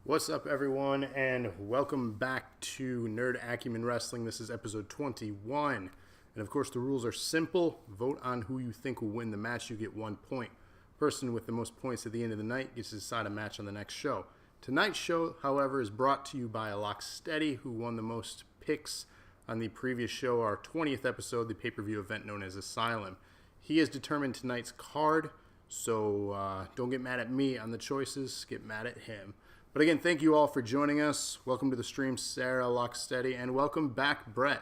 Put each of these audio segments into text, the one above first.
What's up, everyone, and welcome back to Nerd Acumen Wrestling. This is episode 21, and of course the rules are simple. Vote on who you think will win the match. You get 1 point. Person with the most points at the end of the night gets to decide a match on the next show. Tonight's show, however, is brought to you by Locksteady, who won the most picks on the previous show, our 20th episode, the pay-per-view event known as Asylum. He has determined tonight's card, so don't get mad at me on the choices, get mad at him. But again, thank you all for joining us. Welcome to the stream, Sarah, Locksteady, and welcome back, Brett.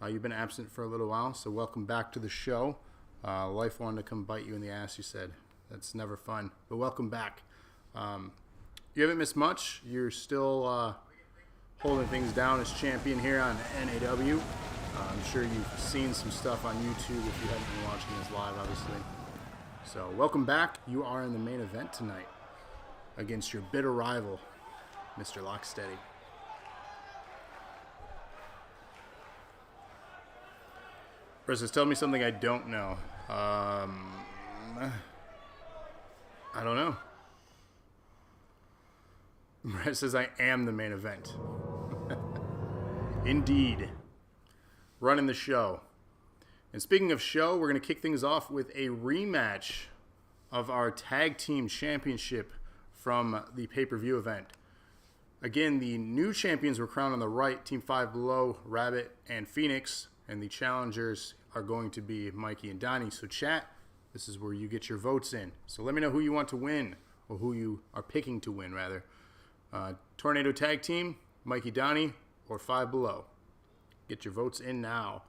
You've been absent for a little while, so welcome back to the show. Life wanted to come bite you in the ass, you said. That's never fun, but welcome back. You haven't missed much. You're still holding things down as champion here on NAW. I'm sure you've seen some stuff on YouTube if you haven't been watching this live, obviously. So welcome back. You are in the main event tonight against your bitter rival, Mr. Locksteady. Versus, tell me something I don't know. I don't know. Brett says I am the main event. Indeed. Running the show. And speaking of show, we're going to kick things off with a rematch of our tag team championship from the pay-per-view event. Again, the new champions were crowned on the right, Team 5 Below, Rabbit, and Phoenix, and the challengers are going to be Mikey and Donnie. So chat, this is where you get your votes in. So let me know who you want to win, or who you are picking to win, rather. Tornado Tag Team, Mikey, Donnie, or 5 Below. Get your votes in now.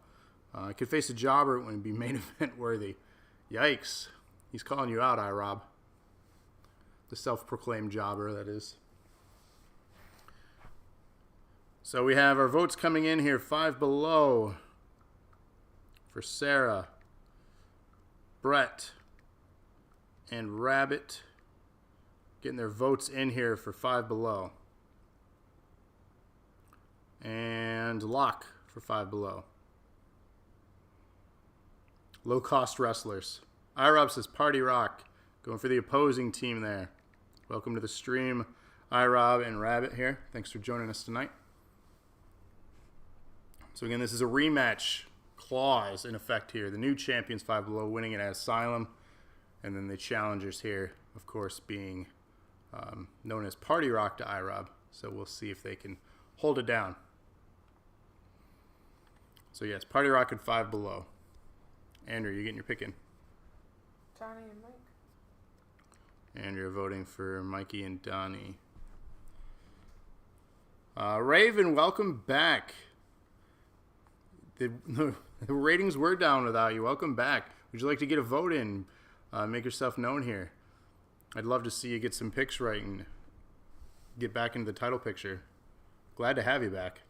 I could face a jobber, it wouldn't be main event worthy. Yikes. He's calling you out, iRob. The self-proclaimed jobber, that is. So we have our votes coming in here. 5 Below for Sarah, Brett, and Rabbit. Getting their votes in here for 5 Below. And Lock for 5 Below. Low-cost wrestlers. iRob says Party Rock. Going for the opposing team there. Welcome to the stream, iRob and Rabbit here. Thanks for joining us tonight. So again, this is a rematch clause in effect here. The new champions, 5 Below, winning it at Asylum. And then the challengers here, of course, being known as Party Rock to iRob. So we'll see if they can hold it down. So yes, Party Rock and 5 Below. Andrew, you getting your pick in? Johnny and Mike. And you're voting for Mikey and Donnie. Raven, welcome back. The ratings were down without you. Welcome back. Would you like to get a vote in? Make yourself known here. I'd love to see you get some picks right and get back into the title picture. Glad to have you back.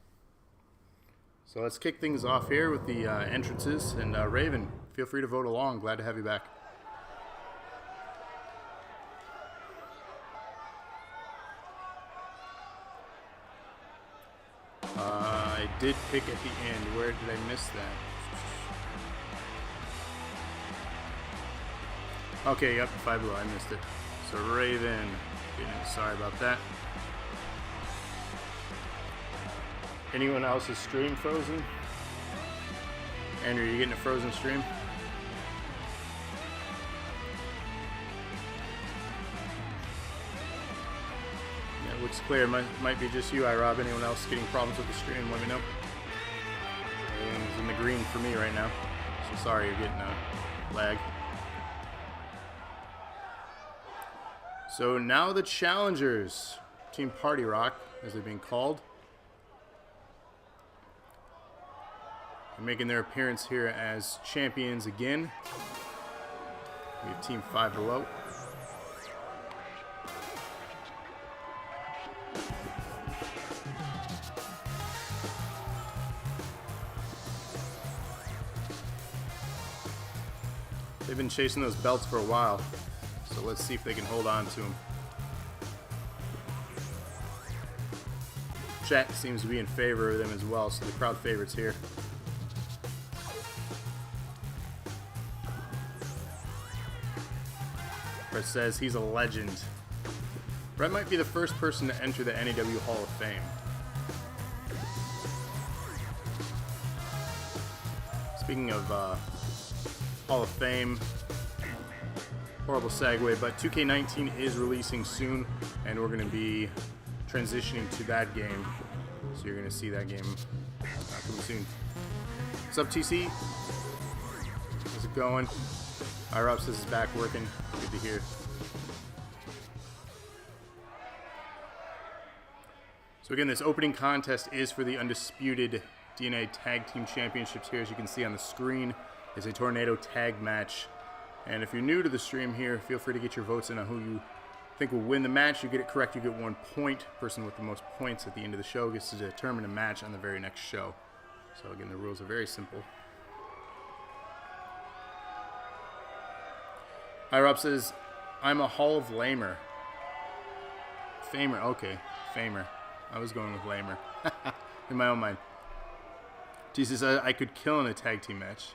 So let's kick things off here with the entrances. And Raven, feel free to vote along. Glad to have you back. I did pick at the end. Where did I miss that? Okay, yep, 5 Below. I missed it. So Raven, sorry about that. Anyone else's stream frozen? Andrew, you getting a frozen stream? Yeah, it looks clear. Might be just you, iRob. Anyone else getting problems with the stream, let me know. Everything's in the green for me right now. So sorry you're getting a lag. So now the challengers, Team Party Rock, as they're being called, are making their appearance here as champions again. We have Team 5 Below. They've been chasing those belts for a while. So let's see if they can hold on to them. Chat seems to be in favor of them as well, so the crowd favorites here. Chris says he's a legend. Brett might be the first person to enter the NAW Hall of Fame. Speaking of Hall of Fame, horrible segue, but 2K19 is releasing soon, and we're going to be transitioning to that game. So you're going to see that game coming soon. What's up, TC? How's it going? Rob says it's back working. Good to hear. So again, this opening contest is for the Undisputed DNA Tag Team Championships here. As you can see on the screen, it's a Tornado Tag match. And if you're new to the stream here, feel free to get your votes in on who you think will win the match. You get it correct, you get 1 point. Person with the most points at the end of the show gets to determine a match on the very next show. So again, the rules are very simple. Rob says, I'm a Hall of Lamer. Famer, okay. Famer. I was going with Lamer. In my own mind. Jesus, I could kill in a tag team match.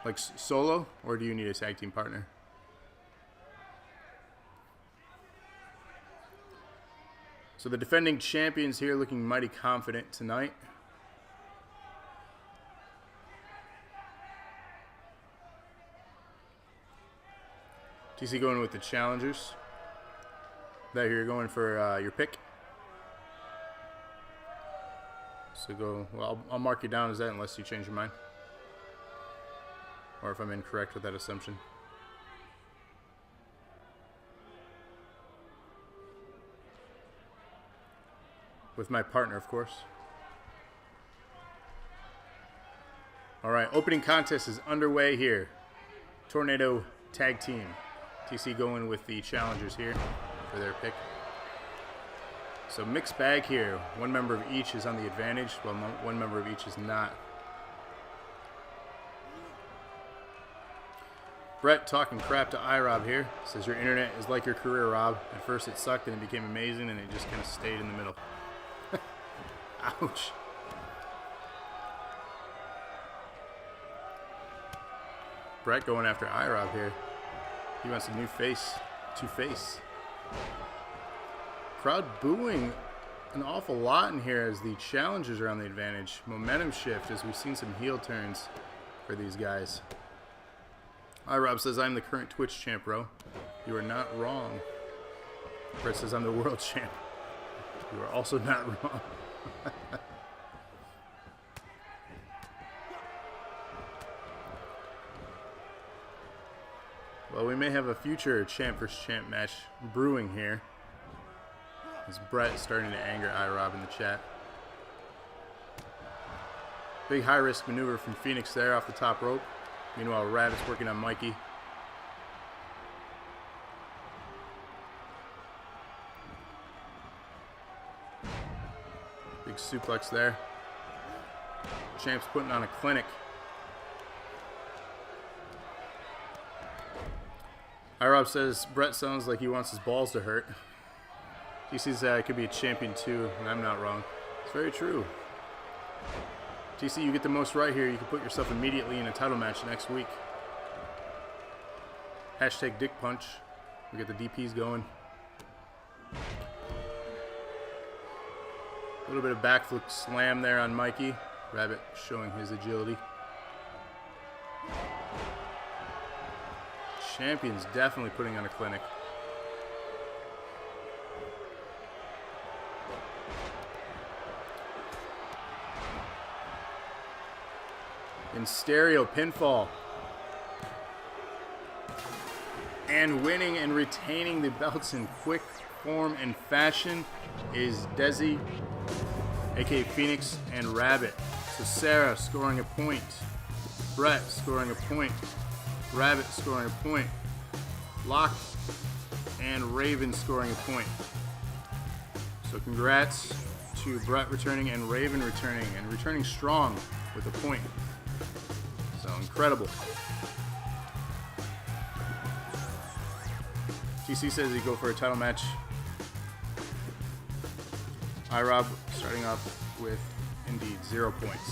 Like solo? Or do you need a tag team partner? So the defending champions here looking mighty confident tonight. TC going with the challengers. That you're going for your pick. So go, well, I'll mark you down as that unless you change your mind. Or if I'm incorrect with that assumption. With my partner, of course. Alright, opening contest is underway here. Tornado Tag Team. TC going with the challengers here for their pick. So mixed bag here. One member of each is on the advantage, while one member of each is not. Brett talking crap to iRob here. Says your internet is like your career, Rob. At first it sucked and it became amazing and it just kind of stayed in the middle. Ouch. Brett going after iRob here. He wants a new face to face. Crowd booing an awful lot in here as the challengers are on the advantage. Momentum shift as we've seen some heel turns for these guys. iRob says, I'm the current Twitch champ, bro. You are not wrong. Brett says, I'm the world champ. You are also not wrong. Well, we may have a future champ vs. champ match brewing here. As Brett starting to anger iRob in the chat. Big high-risk maneuver from Phoenix there off the top rope. Meanwhile, Rabbit's working on Mikey. Big suplex there. Champ's putting on a clinic. iRob says, Brett sounds like he wants his balls to hurt. He sees that I could be a champion too, and I'm not wrong. It's very true. TC, you get the most right here. You can put yourself immediately in a title match next week. Hashtag Dick Punch. We get the DPs going. A little bit of backflip slam there on Mikey. Rabbit showing his agility. Champion's definitely putting on a clinic. In stereo pinfall. And winning and retaining the belts in quick form and fashion is Desi, aka Phoenix, and Rabbit. So Sarah scoring a point. Brett scoring a point. Rabbit scoring a point. Locke and Raven scoring a point. So congrats to Brett returning and Raven returning strong with a point. So incredible. TC says he'd go for a title match. iRob starting off with indeed 0 points.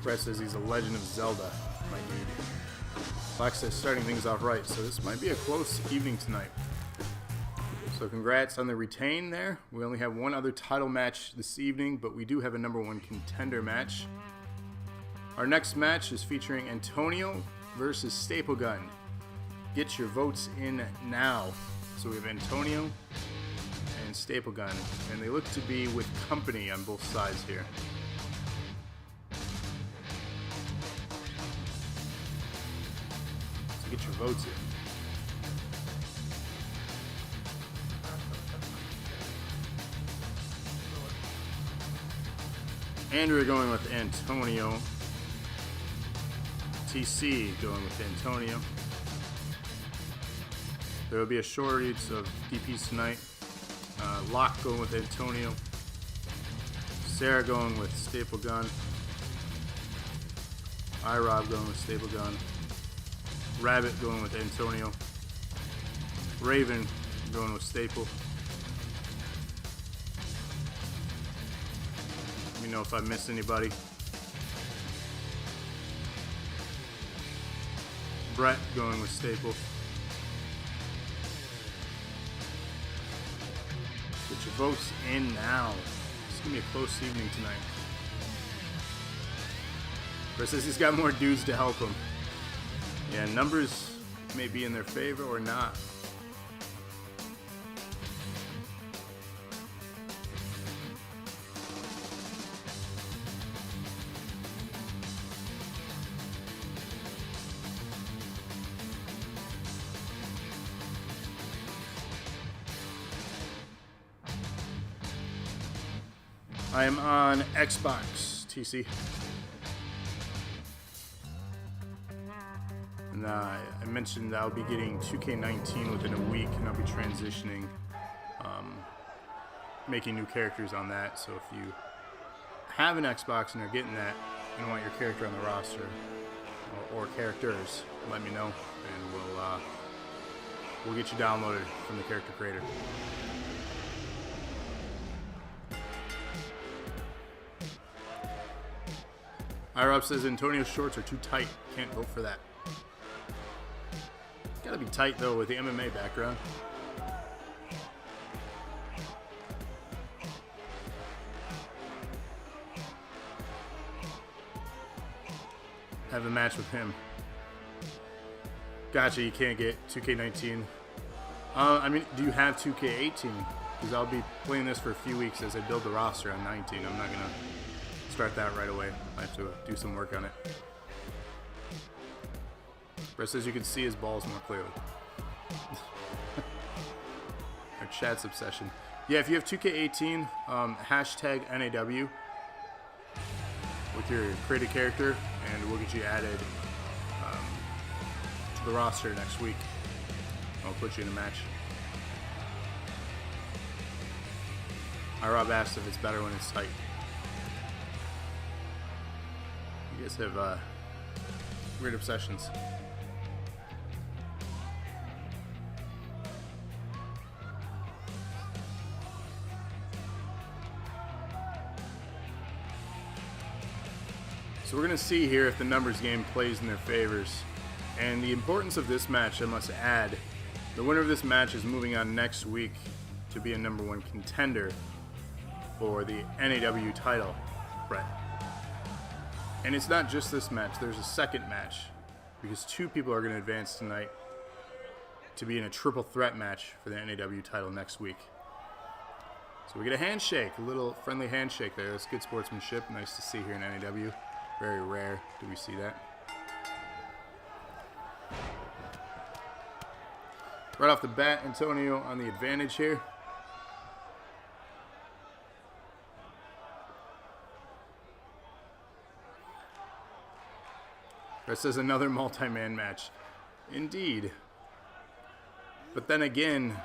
Brett says he's a Legend of Zelda, my dude. Fox says starting things off right, so this might be a close evening tonight. So congrats on the retain there. We only have one other title match this evening, but we do have a #1 contender match. Our next match is featuring Antonio versus Staple Gun. Get your votes in now. So we have Antonio and Staple Gun, and they look to be with company on both sides here. So get your votes in. Andrew going with Antonio. TC going with Antonio. There will be a shortage of DPs tonight. Locke going with Antonio. Sarah going with Staple Gun. iRob going with Staple Gun. Rabbit going with Antonio. Raven going with Staple. Let me know if I missed anybody. Brett going with Staple. Get your votes in now. It's going to be a close evening tonight. Chris says he's got more dudes to help him. Yeah, numbers may be in their favor or not. I am on Xbox, TC. And I mentioned I'll be getting 2K19 within a week, and I'll be transitioning, making new characters on that. So if you have an Xbox and are getting that and want your character on the roster, or characters, let me know, and we'll get you downloaded from the character creator. iRob says Antonio's shorts are too tight. Can't vote for that. Gotta be tight though with the MMA background. Have a match with him. Gotcha, you can't get 2K19. I mean, do you have 2K18? Because I'll be playing this for a few weeks as I build the roster on 19. I'm not gonna start that right away. I have to do some work on it. Brett says you can see his balls more clearly. Our chat's obsession. Yeah, if you have 2K18, hashtag NAW with your created character, and we'll get you added to the roster next week. I'll put you in a match. iRob asked if it's better when it's tight. You guys have weird obsessions. So we're going to see here if the numbers game plays in their favors. And the importance of this match, I must add, the winner of this match is moving on next week to be a #1 contender for the NAW title, Brett. And it's not just this match, there's a second match, because two people are going to advance tonight to be in a triple threat match for the NAW title next week. So we get a handshake, a little friendly handshake there. That's good sportsmanship, nice to see here in NAW. Very rare do we see that. Right off the bat, Antonio on the advantage here. This is another multi-man match. Indeed. But then again,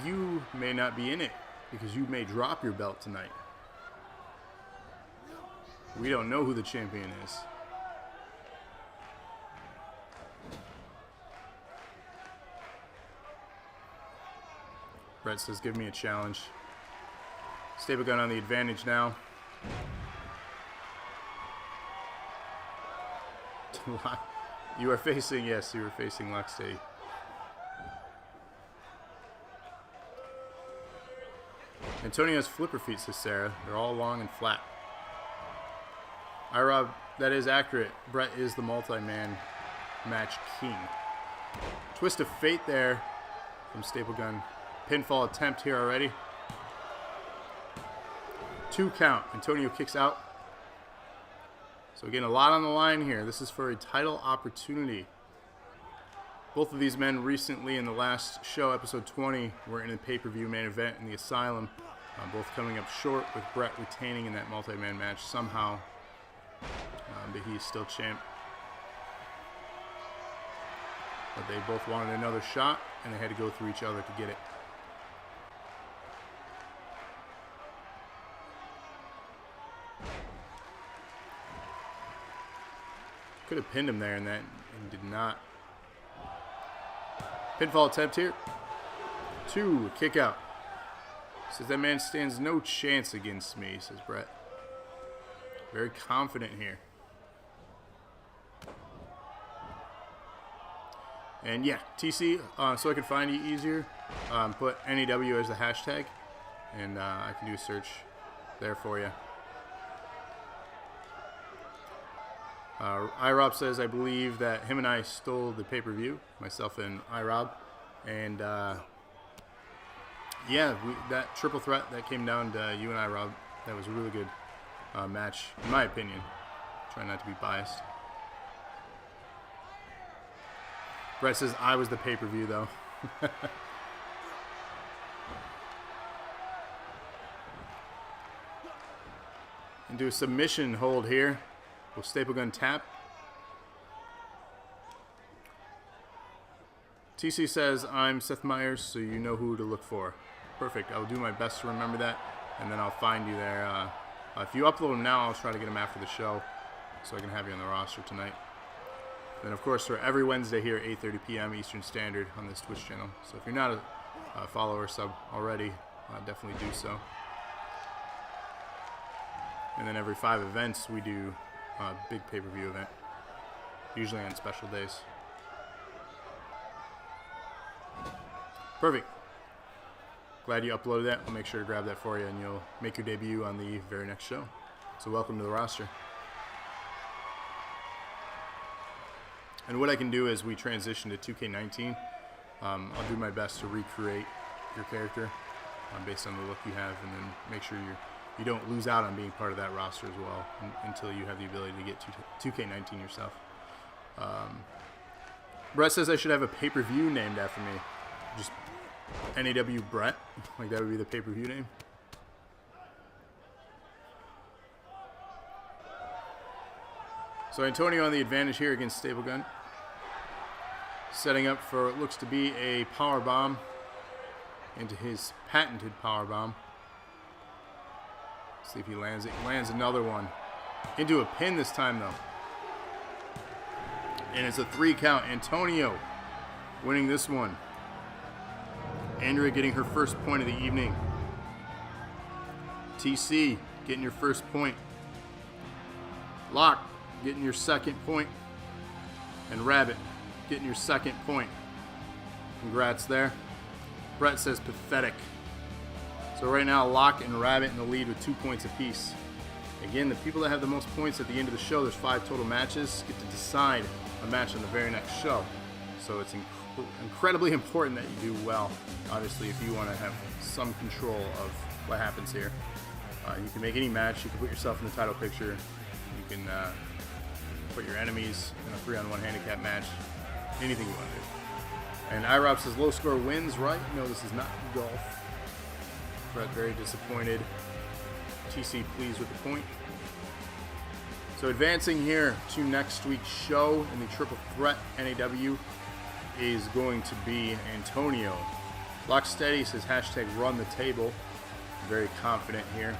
you may not be in it because you may drop your belt tonight. We don't know who the champion is. Brett says, give me a challenge. Staple Gun on the advantage now. You are facing, yes, you are facing Lock Steady. Antonio has flipper feet, says Sarah. They're all long and flat. Rob, that is accurate. Brett is the multi-man match king. Twist of fate there from Staple Gun. Pinfall attempt here already. 2 count. Antonio kicks out. So again, a lot on the line here. This is for a title opportunity. Both of these men recently in the last show, episode 20, were in a pay-per-view main event in the Asylum. Both coming up short with Brett retaining in that multi-man match somehow. But he's still champ. But they both wanted another shot, and they had to go through each other to get it. Could have pinned him there and did not. Pinfall attempt here. 2, kick out. Says that man stands no chance against me, says Brett. Very confident here. And yeah, TC, so I can find you easier, put NAW as the hashtag, and I can do a search there for you. iRob says, I believe that him and I stole the pay-per-view, myself and iRob. And yeah, that triple threat that came down to you and iRob, that was a really good match, in my opinion. Try not to be biased. Brett says, I was the pay-per-view, though. And do a submission hold here. Will Staple Gun tap? TC says, I'm Seth Meyers, so you know who to look for. Perfect. I'll do my best to remember that, and then I'll find you there. If you upload them now, I'll try to get them after the show, so I can have you on the roster tonight. And of course, we're every Wednesday here at 8:30 p.m. Eastern Standard on this Twitch channel. So if you're not a follower or sub already, definitely do so. And then every 5 events, we do a big pay-per-view event, usually on special days. Perfect. Glad you uploaded that. I'll make sure to grab that for you, and you'll make your debut on the very next show. So welcome to the roster. And what I can do as we transition to 2K19, I'll do my best to recreate your character based on the look you have, and then make sure you don't lose out on being part of that roster as well until you have the ability to get 2K19 yourself. Brett says I should have a pay-per-view named after me. Just NAW Brett. Like that would be the pay-per-view name. So Antonio on the advantage here against Staple Gun. Setting up for what looks to be a power bomb into his patented power bomb. See if he lands it. He lands another one. Into a pin this time, though. And it's a 3 count. Antonio winning this one. Andrea getting her first point of the evening. TC getting your first point. Locke getting your second point. And Rabbit getting your second point. Congrats there. Brett says pathetic. So right now, Locke and Rabbit in the lead with 2 points apiece. Again, the people that have the most points at the end of the show, there's 5 total matches, get to decide a match on the very next show. So it's incredibly important that you do well, obviously, if you want to have some control of what happens here. You can make any match. You can put yourself in the title picture. You can put your enemies in a 3-on-1 handicap match. Anything you want to do. And iRob says low score wins, right? No, this is not golf. Brett very disappointed. TC pleased with the point. So advancing here to next week's show in the triple threat NAW is going to be Antonio. Locksteady says hashtag run the table. Very confident here,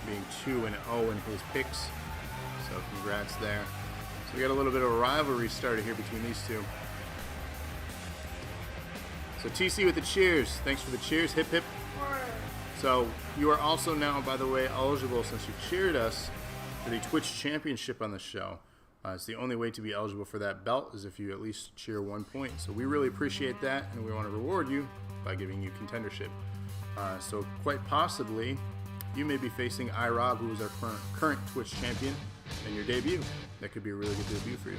being 2-0 in his picks. So congrats there. So we got a little bit of a rivalry started here between these two. So TC with the cheers. Thanks for the cheers. Hip hip. So you are also now, by the way, eligible, since you cheered us, for the Twitch Championship on the show. It's the only way to be eligible for that belt is if you at least cheer 1 point. So we really appreciate that, and we want to reward you by giving you contendership. So quite possibly, you may be facing iRob, who is our current Twitch champion, in your debut. That could be a really good debut for you.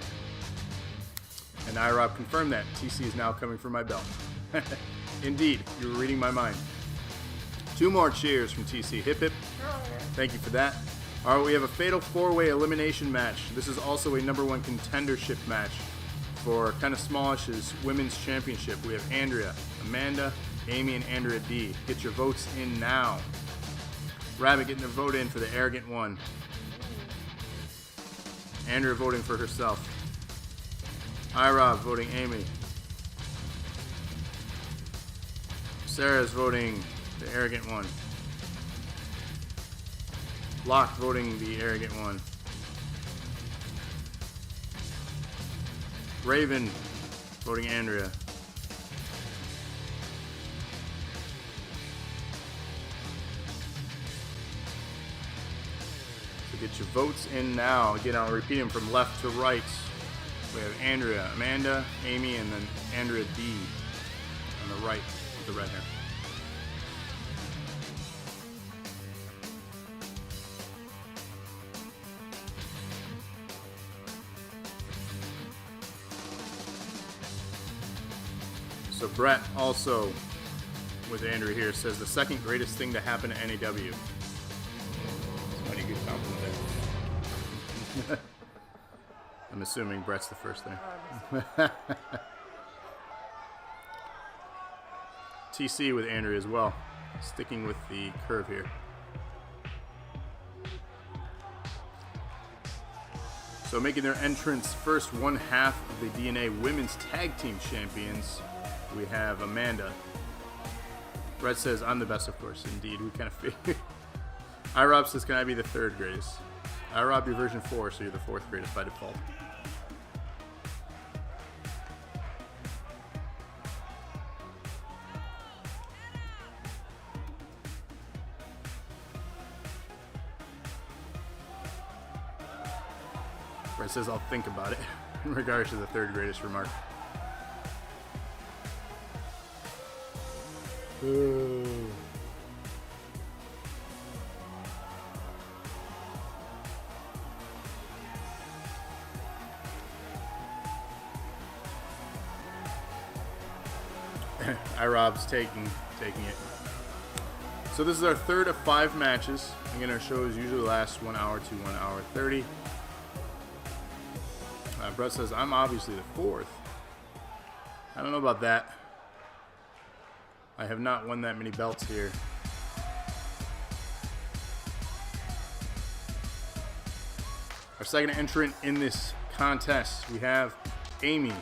And iRob confirmed that. TC is now coming for my belt. Indeed, you were reading my mind. 2 more cheers from TC. Hip hip. Thank you for that. All right, we have a fatal 4-way elimination match. This is also a #1 contendership match for kind of smallish's women's championship. We have Andrea, Amanda, Amy, and Andrea D. Get your votes in now. Rabbit getting their vote in for the arrogant one. Andrea voting for herself. iRob voting Amy. Sarah's voting the arrogant one. Locke voting the arrogant one. Raven voting Andrea. So get your votes in now. Again, I'll repeat them from left to right. We have Andrea, Amanda, Amy, and then Andrea D on the right with the red hair. So Brett also, with Andrew here, says the second greatest thing to happen to NAW. Mighty good compliment there. I'm assuming Brett's the first thing. TC with Andrew as well, sticking with the curve here. So making their entrance first, 1/2 of the DNA Women's Tag Team Champions, we have Amanda. Brett says, I'm the best, of course. Indeed, we kind of figured. iRob says, can I be the 3rd greatest? iRob, you're version 4, so you're the 4th greatest by default. Brett says, I'll think about it in regards to the 3rd greatest remark. Ooh. iRob's taking it. So this is our 3rd of 5 matches. Again, our shows usually last 1 hour to 1 hour 30. Brett says, I'm obviously the 4th. I don't know about that. I have not won that many belts here. Our second entrant in this contest, we have Amy.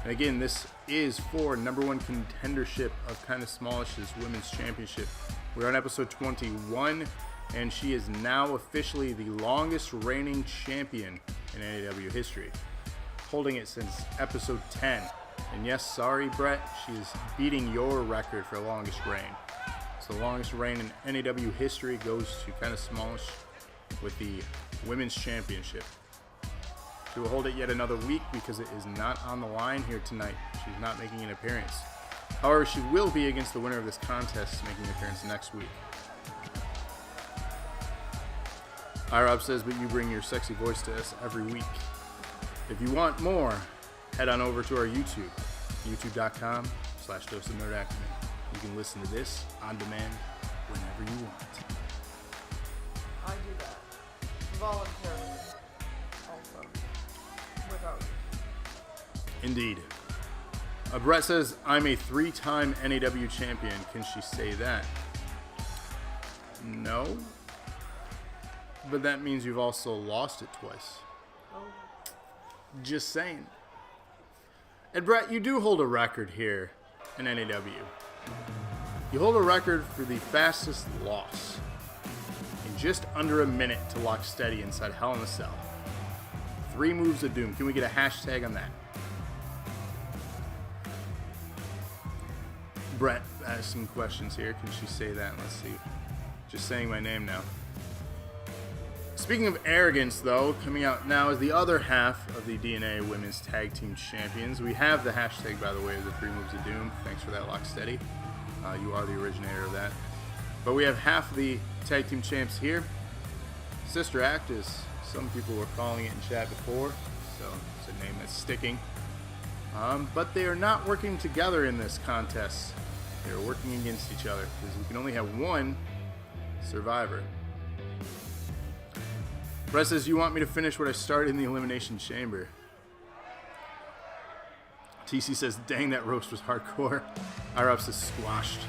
And again, this is for #1 contendership of kind of smallish's women's championship. We're on episode 21, and she is now officially the longest reigning champion in NAW history, holding it since episode 10. And yes, sorry, Brett, she's beating your record for longest reign. So the longest reign in NAW history goes to kind of smallish with the Women's Championship. She will hold it yet another week because it is not on the line here tonight. She's not making an appearance. However, she will be against the winner of this contest, making an appearance next week. iRob says, but you bring your sexy voice to us every week. If you want more, head on over to our YouTube, youtube.com/doseofnerdacumen. You can listen to this on demand whenever you want. I do that voluntarily, also, without. Indeed. Brett says, I'm a 3-time NAW champion. Can she say that? No. But that means you've also lost it twice. Oh. Just saying. And Brett, you do hold a record here in NAW. You hold a record for the fastest loss in just under a minute to lock steady inside Hell in a Cell. 3 moves of doom. Can we get a hashtag on that? Brett asked some questions here. Can she say that? Let's see. Just saying my name now. Speaking of arrogance, though, coming out now is the other half of the DNA Women's Tag Team Champions. We have the hashtag, by the way, of the 3 Moves of Doom. Thanks for that, Locksteady. You are the originator of that. But we have half of the Tag Team Champs here. Sister Act, as some people were calling it in chat before, so it's a name that's sticking. But they are not working together in this contest. They are working against each other, because we can only have one survivor. Brett says, you want me to finish what I started in the Elimination Chamber. TC says, dang, that roast was hardcore. IROP says, squashed.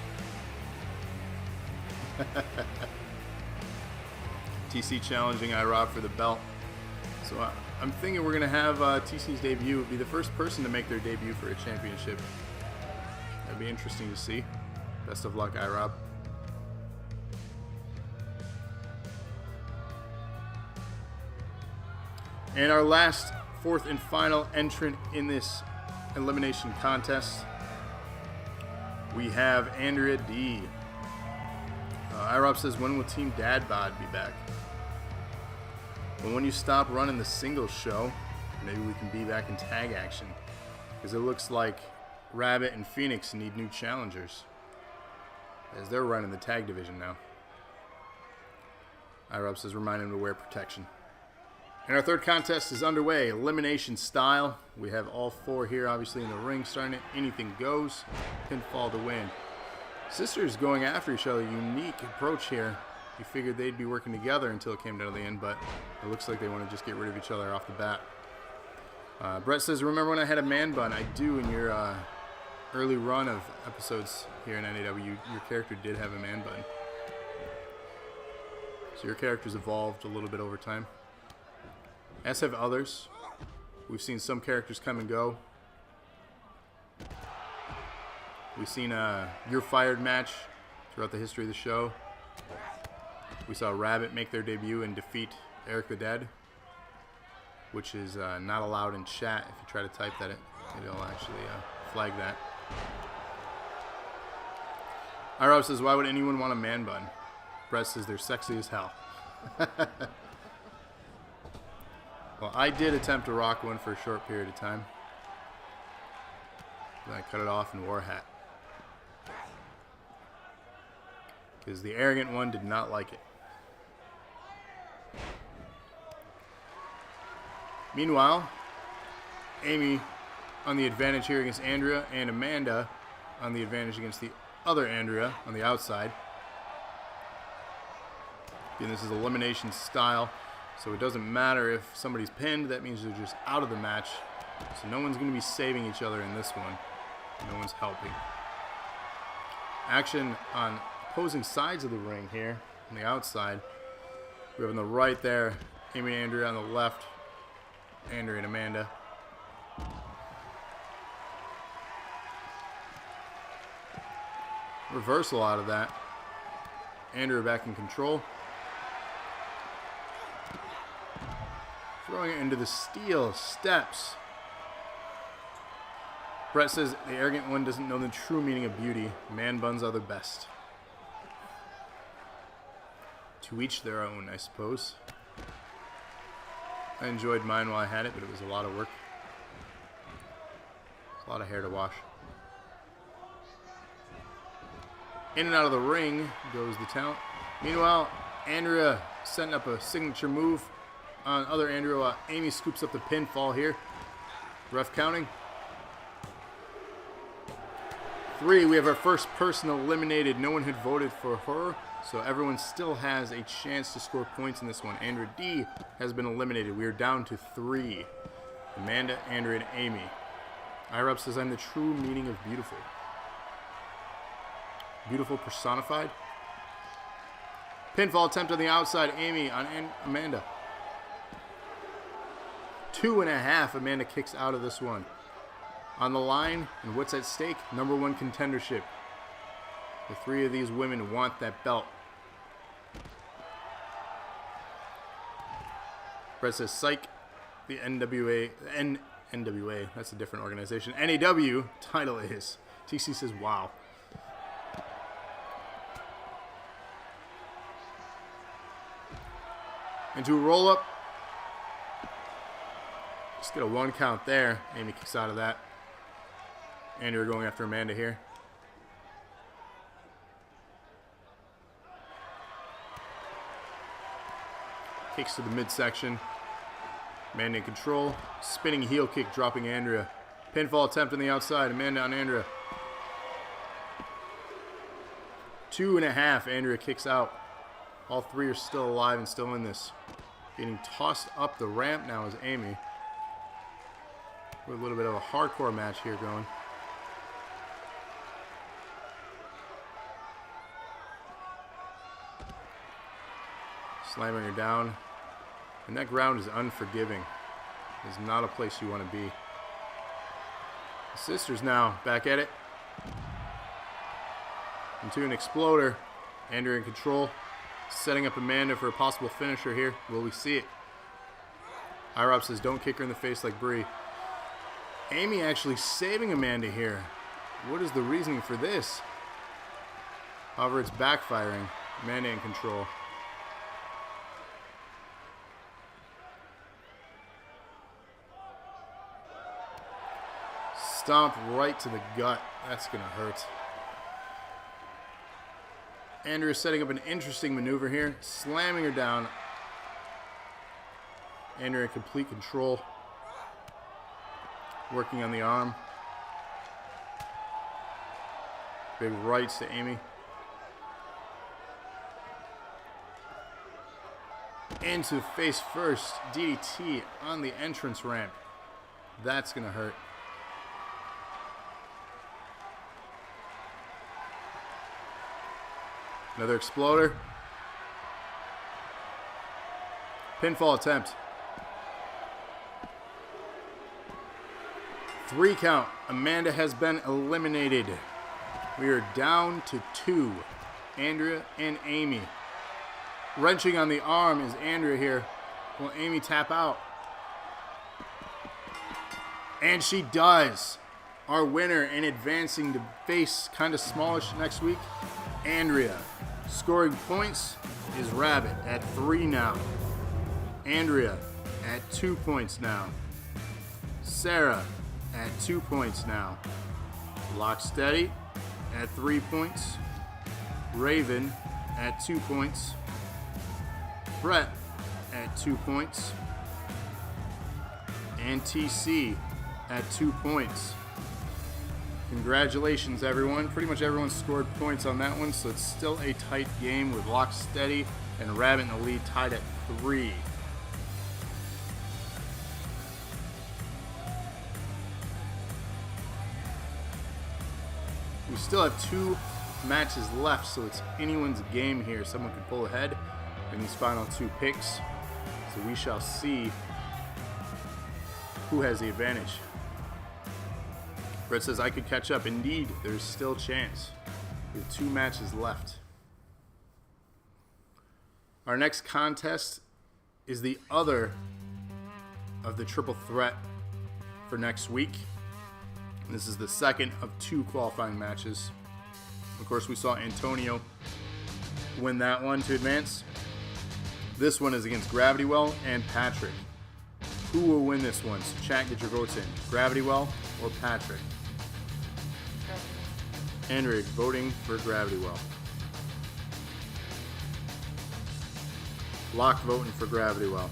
TC challenging IROP for the belt. So I'm thinking we're going to have TC's debut be the first person to make their debut for a championship. That'd be interesting to see. Best of luck, IROP. And our last, 4th and final entrant in this elimination contest, we have Andrea D. IROP says, when will Team Dad Bod be back? Well, when you stop running the singles show, maybe we can be back in tag action. Because it looks like Rabbit and Phoenix need new challengers, as they're running the tag division now. IROP says, remind him to wear protection. And our third contest is underway, elimination style. We have all 4 here, obviously, in the ring, starting it. Anything goes, pinfall to win. Sisters going after each other, unique approach here. You figured they'd be working together until it came down to the end, but it looks like they want to just get rid of each other off the bat. Brett says, remember when I had a man bun? I do. In your early run of episodes here in NAW, your character did have a man bun. So your character's evolved a little bit over time. As have others. We've seen some characters come and go. We've seen a You're Fired match throughout the history of the show. We saw Rabbit make their debut and defeat Eric the Dead, which is not allowed in chat. If you try to type that, it'll actually flag that. IROP says, why would anyone want a man bun? Brett says, they're sexy as hell. Well, I did attempt to rock one for a short period of time. Then I cut it off and wore a hat. Because the arrogant one did not like it. Meanwhile, Amy on the advantage here against Andrea, and Amanda on the advantage against the other Andrea on the outside. Again, this is elimination style, so it doesn't matter if somebody's pinned. That means they're just out of the match. So no one's going to be saving each other in this one. No one's helping. Action on opposing sides of the ring here on the outside. We have on the right there Amy and Andrea, on the left Andrea and Amanda. Reversal out of that. Andrea back in control. Throwing it into the steel steps. Brett says the arrogant one doesn't know the true meaning of beauty. Man buns are the best. To each their own, I suppose. I enjoyed mine while I had it, but it was a lot of work. A lot of hair to wash. In and out of the ring goes the talent. Meanwhile, Andrea setting up a signature move on other Andrea. Amy scoops up the pinfall here. Ref counting. 3, we have our first person eliminated. No one had voted for her, so everyone still has a chance to score points in this one. Andrea D has been eliminated. We are down to 3. Amanda, Andrea, and Amy. IROP says, I'm the true meaning of beautiful. Beautiful personified. Pinfall attempt on the outside. Amy on Amanda. 2.5. Amanda kicks out of this one. On the line, and what's at stake? Number 1 contendership. The 3 of these women want that belt. Brett says, psych, the NWA, NWA, that's a different organization. NAW title is. TC says, wow. Into a roll-up. Just get a 1 count there. Amy kicks out of that. Andrea going after Amanda here. Kicks to the midsection. Amanda in control. Spinning heel kick, dropping Andrea. Pinfall attempt on the outside. Amanda on Andrea. 2.5. Andrea kicks out. All three are still alive and still in this. Getting tossed up the ramp now is Amy. With a little bit of a hardcore match here going. Slamming her down. And that ground is unforgiving. It's not a place you want to be. The sisters now back at it. Into an exploder. Andrea in control. Setting up Amanda for a possible finisher here. Will we see it? IROP says don't kick her in the face like Brie. Amy actually saving Amanda here. What is the reasoning for this? However, it's backfiring. Amanda in control. Stomp right to the gut. That's going to hurt. Andrea setting up an interesting maneuver here. Slamming her down. Andrea in complete control. Working on the arm. Big rights to Amy. Into face first. DDT on the entrance ramp. That's going to hurt. Another exploder. Pinfall attempt. 3 count. Amanda has been eliminated. We are down to 2. Andrea and Amy. Wrenching on the arm is Andrea here. Will Amy tap out? And she does. Our winner and advancing to face kind of smallish next week, Andrea. Scoring points is Rabbit at 3 now. Andrea at 2 points now. Sarah at 2 points now. Locksteady at 3 points. Raven at 2 points. Brett at 2 points. And TC at 2 points. Congratulations, everyone. Pretty much everyone scored points on that one, so it's still a tight game with Locksteady and Rabbit in the lead, tied at 3. We still have 2 matches left, so it's anyone's game here. Someone could pull ahead in these final 2 picks, so we shall see who has the advantage. Brett says, I could catch up. Indeed, there's still a chance. We have 2 matches left. Our next contest is the other of the triple threat for next week. And this is the second of 2 qualifying matches. Of course, we saw Antonio win that one to advance. This one is against Gravity Well and Patrick. Who will win this one? So chat, get your votes in. Gravity Well or Patrick? Andrea voting for Gravity Well. Locke voting for Gravity Well.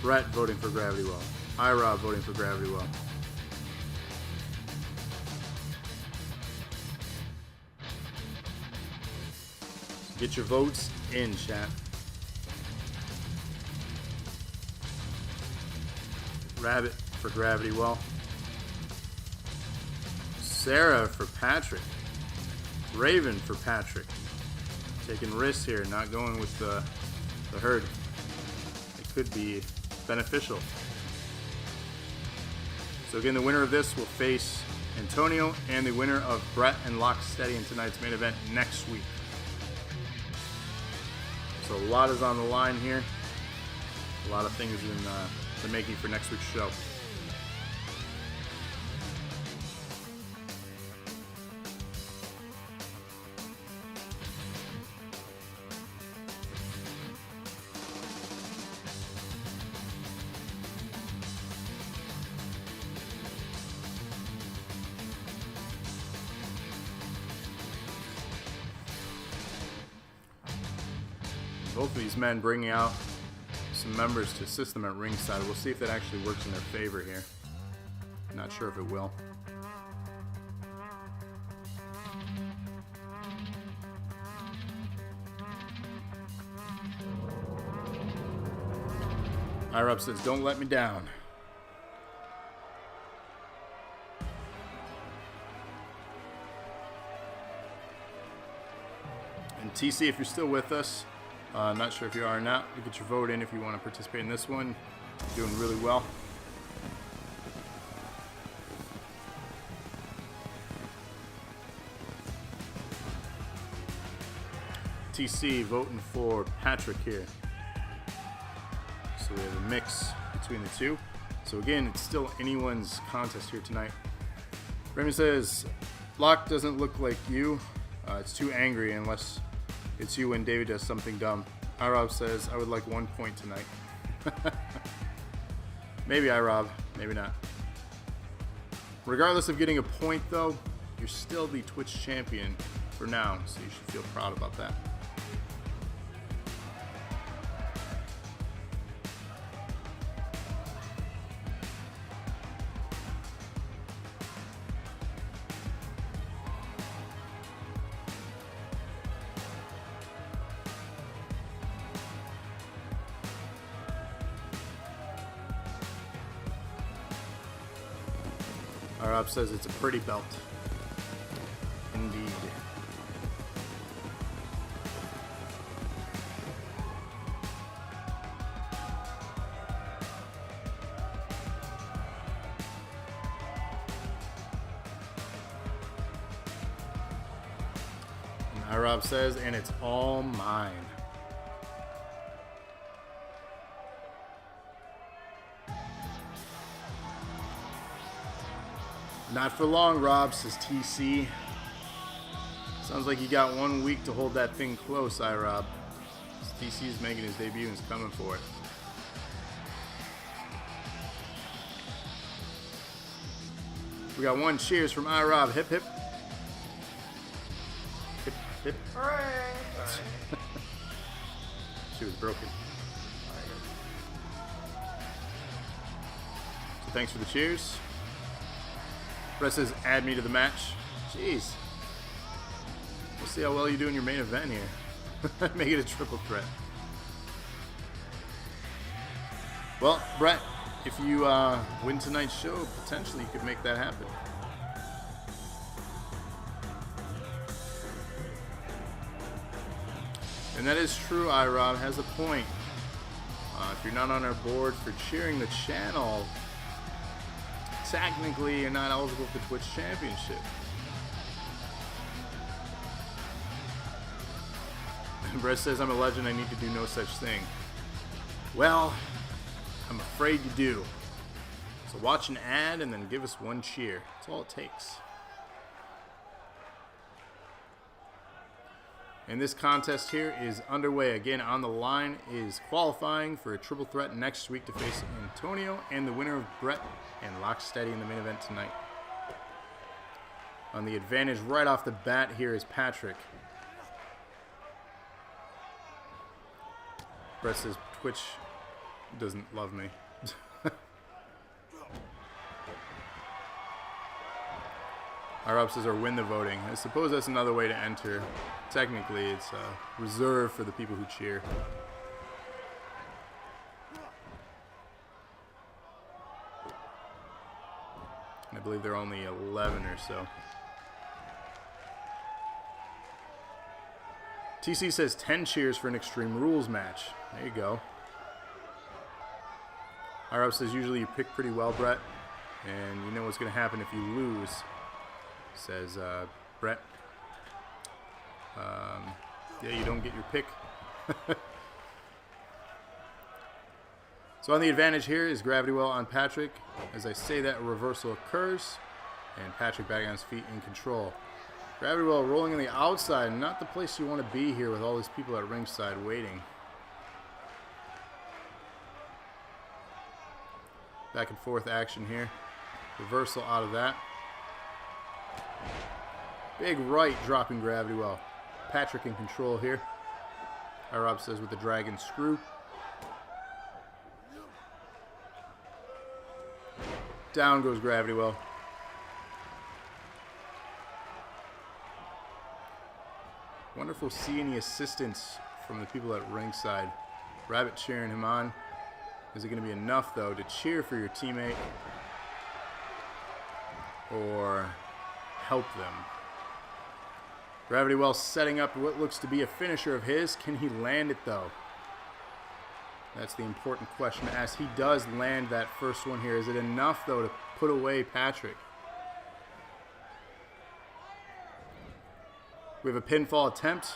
Brett voting for Gravity Well. Ira voting for Gravity Well. Get your votes in, chat. Rabbit for Gravity Well. Sarah for Patrick. Raven for Patrick. Taking risks here, not going with the herd. It could be beneficial. So again, the winner of this will face Antonio, and the winner of Brett and Locksteady in tonight's main event next week. So a lot is on the line here. A lot of things in the making for next week's show. Both of these men bringing out some members to assist them at ringside. We'll see if that actually works in their favor here. Not sure if it will. IROB says, don't let me down. And TC, if you're still with us, not sure if you are or not, you get your vote in if you want to participate in this one. You're doing really well. TC voting for Patrick here. So we have a mix between the two. So again, it's still anyone's contest here tonight. Raymond says, Locke doesn't look like you. It's too angry unless it's you when David does something dumb. IROB says, I would like 1 point tonight. Maybe IROB, maybe not. Regardless of getting a point though, you're still the Twitch champion for now, so you should feel proud about that. Rob says it's a pretty belt. Indeed. And Rob says, and it's all mine. Not for long, Rob, says TC. Sounds like you got 1 week to hold that thing close, Rob. TC's making his debut and is coming for it. We got one cheers from Rob. Hip, hip. Hip, hip. Hooray! She was broken. So thanks for the cheers. Brett says, add me to the match. Jeez. We'll see how well you do in your main event here. Make it a triple threat. Well, Brett, if you win tonight's show, potentially you could make that happen. And that is true, IROB has a point. If you're not on our board for cheering the channel, technically you're not eligible for Twitch Championship. Brett says, I'm a legend, I need to do no such thing. Well, I'm afraid you do. So watch an ad and then give us one cheer. That's all it takes. And this contest here is underway. Again, on the line is qualifying for a triple threat next week to face Antonio and the winner of Brett and Locksteady in the main event tonight. On the advantage right off the bat here is Patrick. Brett says Twitch doesn't love me. Rob says, or win the voting. I suppose that's another way to enter. Technically, it's reserved for the people who cheer. I believe there are only 11 or so. TC says 10 cheers for an Extreme Rules match. There you go. Rob says, usually you pick pretty well, Brett. And you know what's going to happen if you lose. Says Brett. Yeah, you don't get your pick. So on the advantage here is Gravity Well on Patrick. As I say that, a reversal occurs. And Patrick back on his feet in control. Gravity Well rolling on the outside. Not the place you want to be here with all these people at ringside waiting. Back and forth action here. Reversal out of that. Big right dropping Gravity Well. Patrick in control here. Rob says with the dragon screw. Down goes Gravity Well. Wonderful to see any assistance from the people at ringside. Rabbit cheering him on. Is it going to be enough, though, to cheer for your teammate or help them? Gravity Well setting up what looks to be a finisher of his. Can he land it, though? That's the important question to ask. He does land that first one here. Is it enough, though, to put away Patrick? We have a pinfall attempt.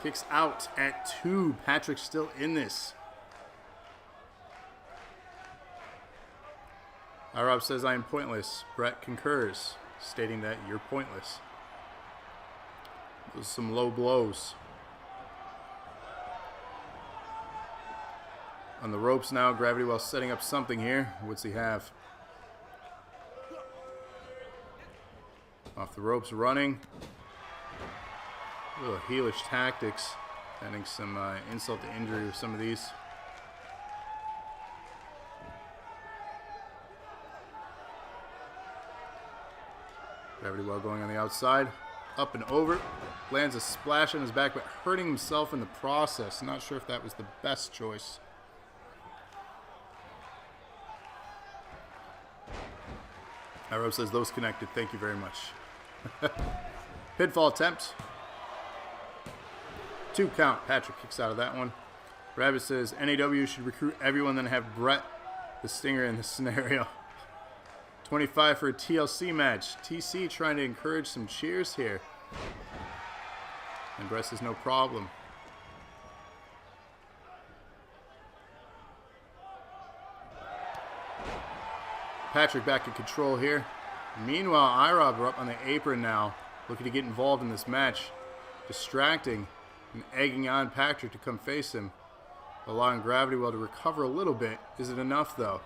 Kicks out at 2. Patrick's still in this. Rob says, I am pointless. Brett concurs, stating that you're pointless. Those are some low blows. On the ropes now, Gravity Well setting up something here. What's he have? Off the ropes running. A little heelish tactics. Adding some insult to injury with some of these. Gravity Well going on the outside. Up and over. Lands a splash on his back, but hurting himself in the process. Not sure if that was the best choice. Rob says, those connected. Thank you very much. Pinfall attempt. 2 count. Patrick kicks out of that one. Rabbit says, NAW should recruit everyone, then have Brett the Stinger in this scenario. 25 for a TLC match. TC trying to encourage some cheers here. And Brett says, no problem. Patrick back in control here. Meanwhile, IROB are up on the apron now, looking to get involved in this match. Distracting and egging on Patrick to come face him, allowing Gravity Well to recover a little bit. Is it enough, though?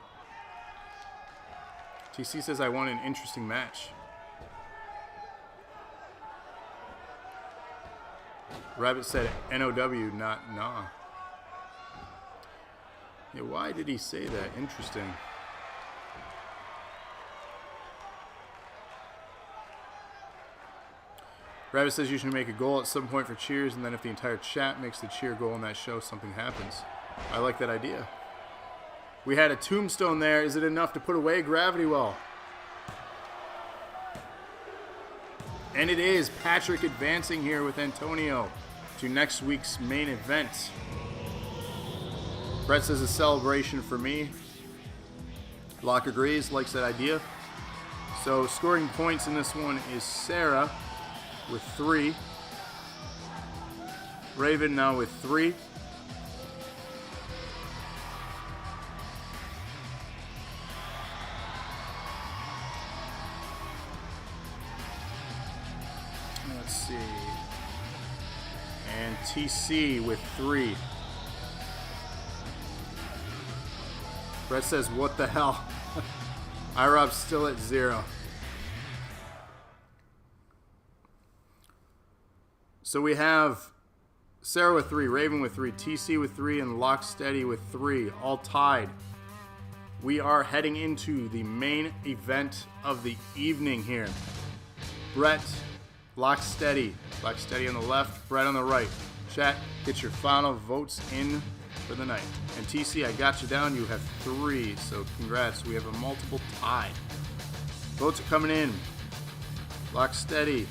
TC says, I want an interesting match. Rabbit said NOW, not NAW. Yeah, why did he say that? Interesting. Rabbit says you should make a goal at some point for cheers, and then if the entire chat makes the cheer goal in that show, something happens. I like that idea. We had a tombstone there. Is it enough to put away Gravity Well? And it is. Patrick advancing here with Antonio to next week's main event. Brett says a celebration for me. Locke agrees, likes that idea. So scoring points in this one is Sarah with 3. Raven now with 3. Let's see. And TC with 3. Brett says, what the hell? IROB's still at 0. So we have Sarah with 3, Raven with 3, TC with 3, and Locksteady with 3, all tied. We are heading into the main event of the evening here. Brett, Locksteady on the left, Brett on the right. Chat, get your final votes in for the night. And TC, I got you down. You have 3, so congrats. We have a multiple tie. Votes are coming in. Locksteady.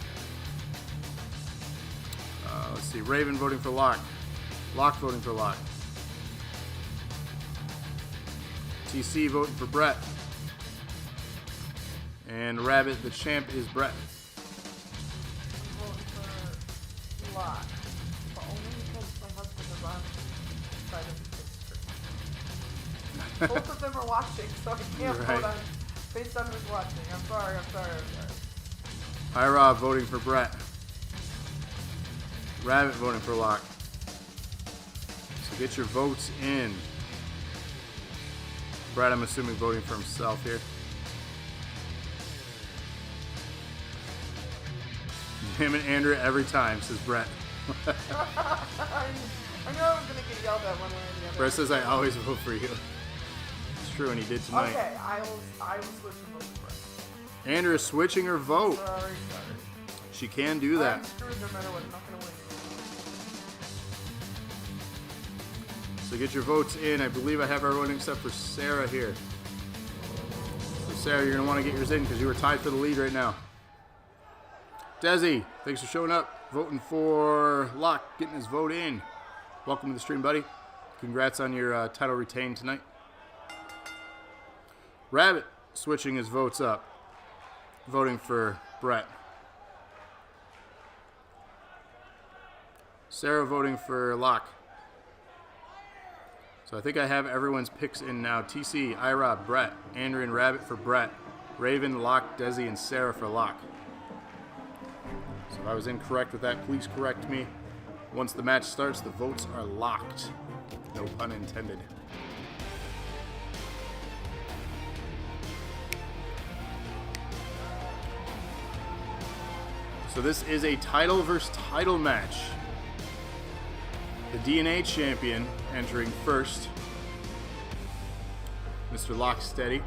Let's see. Raven voting for Locke. Locke voting for Locke. TC voting for Brett. And Rabbit, the champ, is Brett. I'm voting for Locke, but only because my husband is on the side of the screen. Both of them are watching, so I can't vote on based on who's watching. I'm sorry. Rob voting for Brett. Rabbit voting for Locke. So get your votes in. Brett, I'm assuming voting for himself here. Him and Andrew every time, says Brett. I knew I was gonna get yelled at one way or the other. Brett says I always vote for you. It's true, and he did tonight. Okay, I will switch and vote for Brett. Andrea switching her vote. Sorry. She can do that. I'm screwed no matter what. I'm not gonna win. So get your votes in. I believe I have everyone except for Sarah here. So Sarah, you're going to want to get yours in because you were tied for the lead right now. Desi, thanks for showing up. Voting for Locke, getting his vote in. Welcome to the stream, buddy. Congrats on your title retained tonight. Rabbit switching his votes up. Voting for Brett. Sarah voting for Locke. So I think I have everyone's picks in now. TC, iRob, Brett, Andrew and Rabbit for Brett, Raven, Locke, Desi, and Sarah for Locke. So if I was incorrect with that, please correct me. Once the match starts, the votes are locked. No pun intended. So this is a title versus title match. The DNA champion entering first, Mr. Locksteady.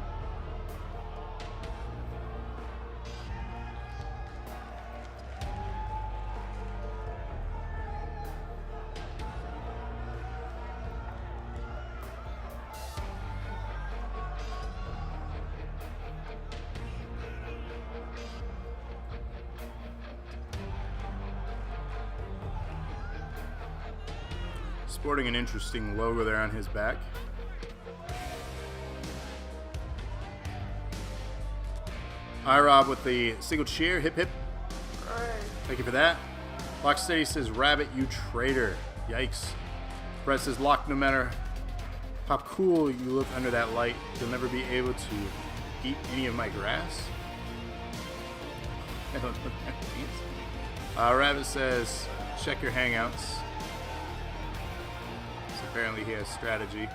Sporting an interesting logo there on his back. iRob with the single cheer, hip hip. Right. Thank you for that. Locksteady says, Rabbit, you traitor. Yikes. Brett says, Lock, no matter how cool you look under that light, you'll never be able to eat any of my grass. I don't know what that means. Rabbit says, check your hangouts. Apparently he has strategy.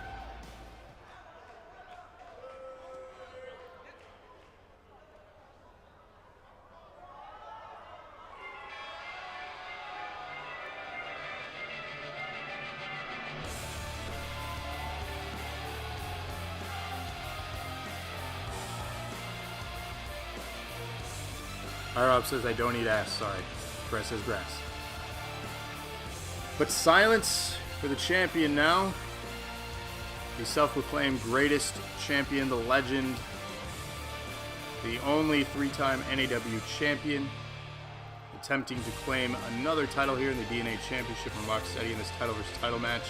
Rob says I don't eat ass, sorry. Brett says grass. But silence for the champion now. The self-proclaimed greatest champion, the legend, the only three-time NAW champion, attempting to claim another title here in the DNA Championship from Locksteady in this title versus title match.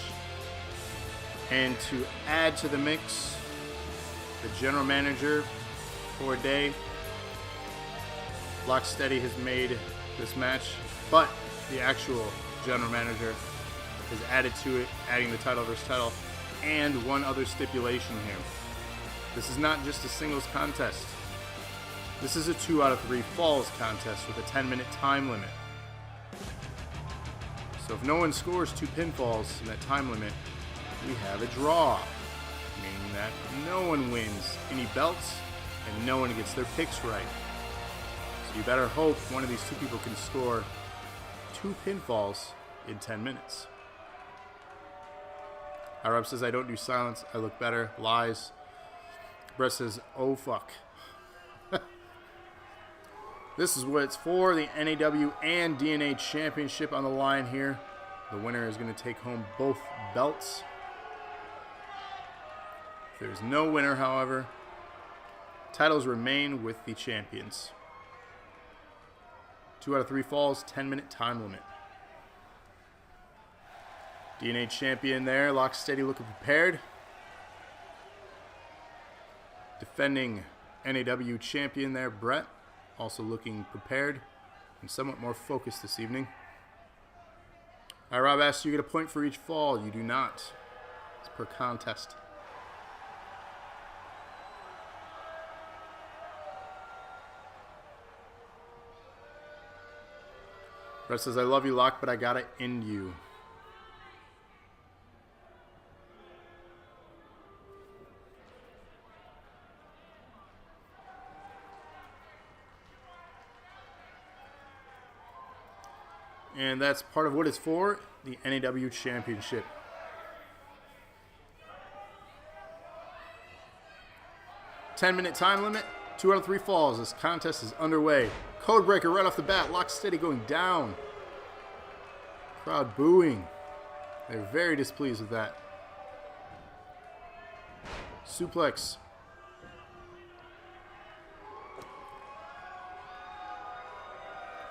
And to add to the mix, the general manager for a day. Locksteady has made this match, but the actual general manager has added to it, adding the title versus title, and one other stipulation here. This is not just a singles contest. This is a 2 out of 3 falls contest with a 10-minute time limit. So if no one scores 2 pinfalls in that time limit, we have a draw, meaning that no one wins any belts and no one gets their picks right. So you better hope one of these 2 people can score 2 pinfalls in 10 minutes. iRob says, I don't do silence, I look better. Lies. Brett says, oh fuck. This is what it's for, the NAW and DNA Championship on the line here. The winner is going to take home both belts. If there's no winner, however, titles remain with the champions. 2 out of 3 falls, 10-minute time limit. DNA champion there, Locksteady looking prepared. Defending NAW champion there, Brett, also looking prepared and somewhat more focused this evening. Rob asks, you get a point for each fall. You do not. It's per contest. Brett says, I love you, Lock, but I gotta end you. And that's part of what it's for, the NAW Championship. Ten-minute time limit, 2 out of 3 falls. This contest is underway. Codebreaker right off the bat, lock steady going down. Crowd booing. They're very displeased with that. Suplex.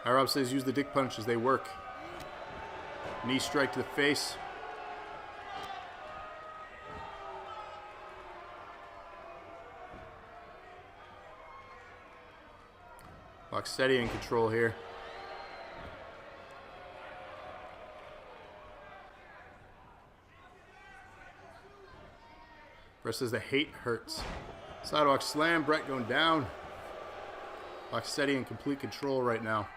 Rob says use the dick punch as they work. Knee strike to the face. Lock steady in control here. Brett says the hate hurts. Sidewalk slam, Brett going down. Lock steady in complete control right now.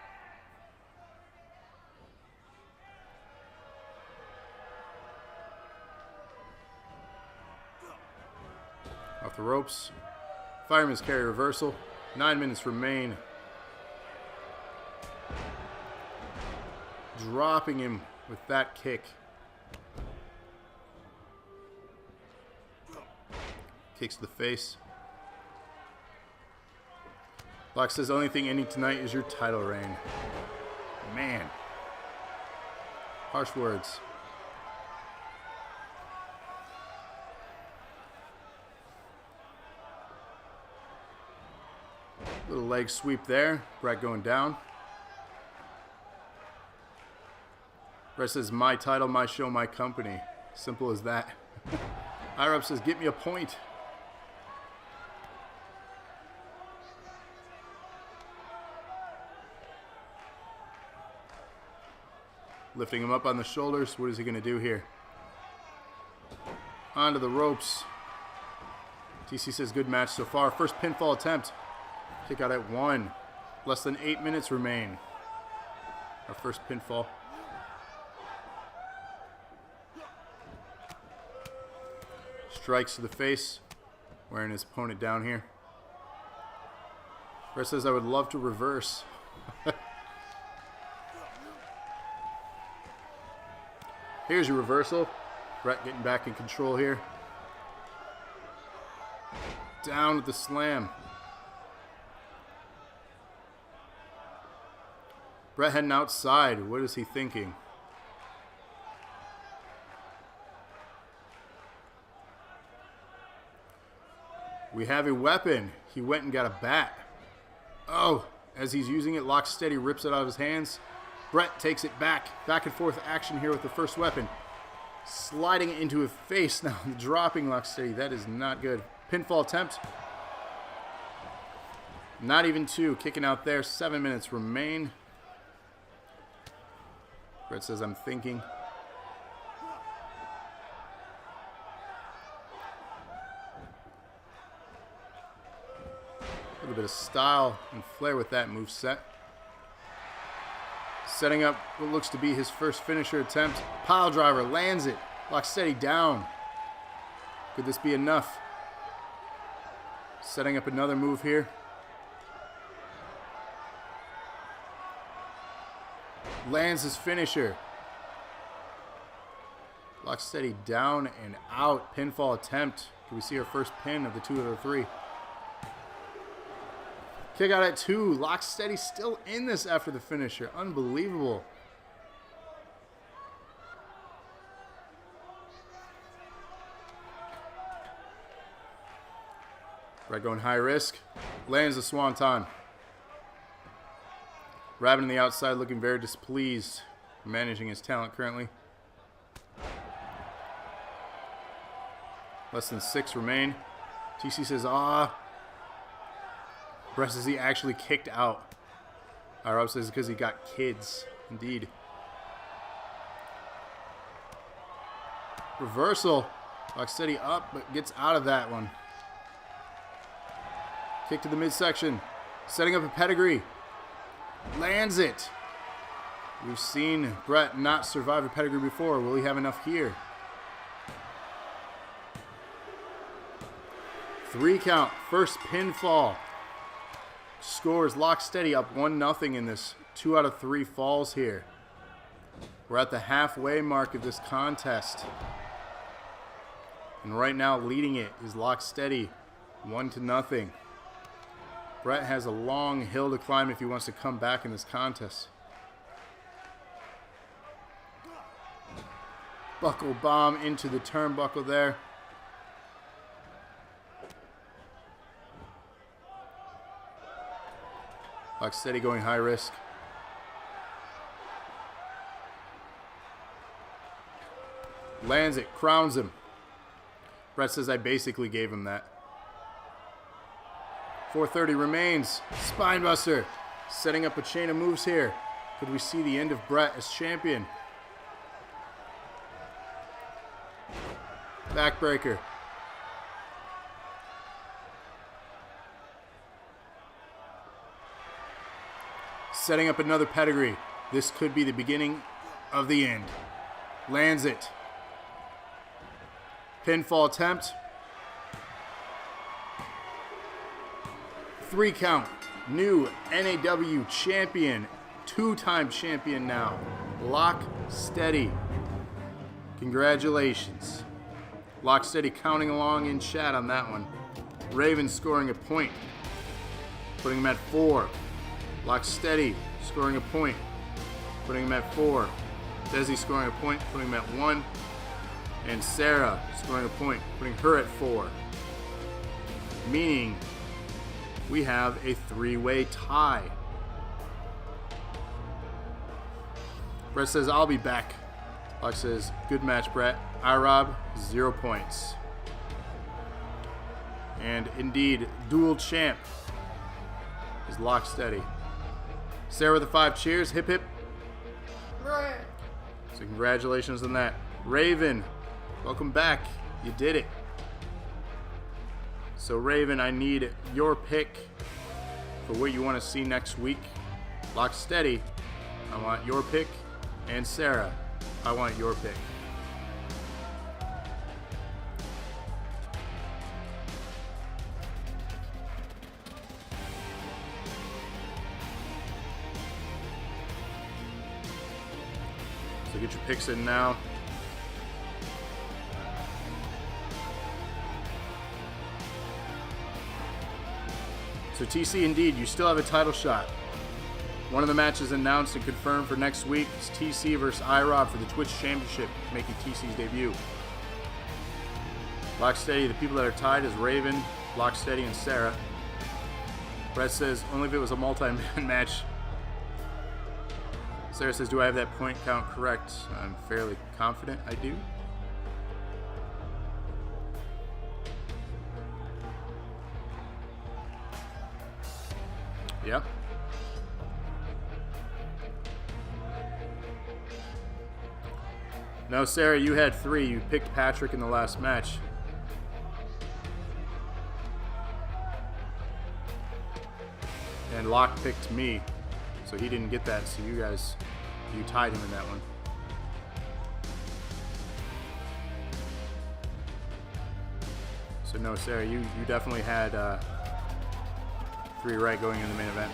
Off the ropes. Fireman's carry reversal. 9 minutes remain. Dropping him with that kick. Kicks to the face. Block says, only thing I need tonight is your title reign. Man. Harsh words. Little leg sweep there. Brett going down. Brett says, my title, my show, my company. Simple as that. IRUP says, get me a point. Lifting him up on the shoulders. What is he going to do here? Onto the ropes. TC says, good match so far. First pinfall attempt. Kick out at 1. Less than 8 minutes remain. Our first pinfall. Strikes to the face. Wearing his opponent down here. Brett says, I would love to reverse. Here's your reversal. Brett getting back in control here. Down with the slam. Brett heading outside. What is he thinking? We have a weapon. He went and got a bat. Oh, as he's using it, lock steady, rips it out of his hands. Brett takes it back. Back and forth action here with the first weapon. Sliding it into his face now. Dropping lock steady. That is not good. Pinfall attempt. Not even 2. Kicking out there. 7 minutes remain. Brett says, I'm thinking. A little bit of style and flair with that move set. Setting up what looks to be his first finisher attempt. Pile driver, lands it. Lock steady down. Could this be enough? Setting up another move here. Lands his finisher. Lock steady down and out. Pinfall attempt. Can we see our first pin of the 2 out of 3? Kick out at 2. Lock steady still in this after the finisher. Unbelievable. Brett going high risk. Lands the swanton. Rabbit on the outside looking very displeased. Managing his talent currently. Less than 6 remain. TC says, ah. Brett says he actually kicked out. Rob says because he got kids. Indeed. Reversal. Lock steady up, but gets out of that one. Kick to the midsection. Setting up a pedigree. Lands it. We've seen Brett not survive a pedigree before. Will he have enough here? 3 count. First pinfall. Scores lock steady up 1-0 in this 2 out of 3 falls here. We're at the halfway mark of this contest. And right now leading it is Lock Steady, 1-0. Brett has a long hill to climb if he wants to come back in this contest. Buckle bomb into the turnbuckle there. Lock Steady going high risk. Lands it, crowns him. Brett says I basically gave him that. 4:30 remains. Spinebuster. Setting up a chain of moves here. Could we see the end of Brett as champion? Backbreaker. Setting up another pedigree. This could be the beginning of the end. Lands it. Pinfall attempt. 3 count. New NAW champion. 2-time champion now. Lock Steady. Congratulations. Lock Steady counting along in chat on that one. Raven scoring a point. Putting him at 4. Lock Steady scoring a point. Putting him at 4. Desi scoring a point. Putting him at 1. And Sarah scoring a point. Putting her at 4. Meaning we have a 3-way tie. Brett says, I'll be back. Lock says, good match, Brett. iRob, 0 points. And indeed, dual champ is Lock Steady. Sarah with the 5 cheers. Hip hip. Right. So congratulations on that. Raven, welcome back. You did it. So Raven, I need your pick for what you want to see next week. Lock Steady, I want your pick. And Sarah, I want your pick. So get your picks in now. So TC, indeed, you still have a title shot. One of the matches announced and confirmed for next week is TC versus iRob for the Twitch Championship, making TC's debut. Lock Steady, the people that are tied is Raven, Lock Steady, and Sarah. Brett says, only if it was a multi-man match. Sarah says, do I have that point count correct? I'm fairly confident I do. Yep. No, Sarah, you had 3. You picked Patrick in the last match. And Locke picked me, so he didn't get that. So you guys, you tied him in that one. So no, Sarah, you definitely had 3 right going in the main event.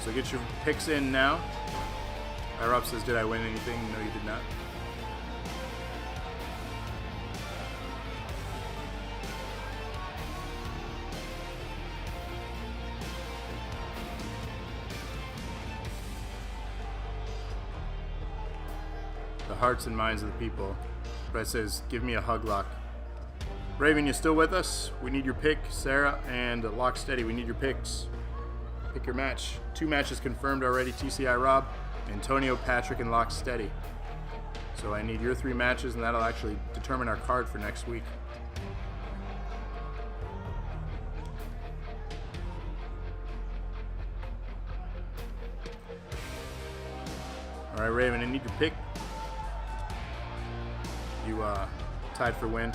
So get your picks in now. Rob says, did I win anything? No, you did not. The hearts and minds of the people. Brett says, give me a hug, Lock. Raven, you still with us? We need your pick. Sarah and Lock Steady, we need your picks. Pick your match. 2 matches confirmed already. TCI Rob, Antonio, Patrick, and Lock Steady. So I need your 3 matches, and that'll actually determine our card for next week. All right, Raven, I need your pick. You tied for win.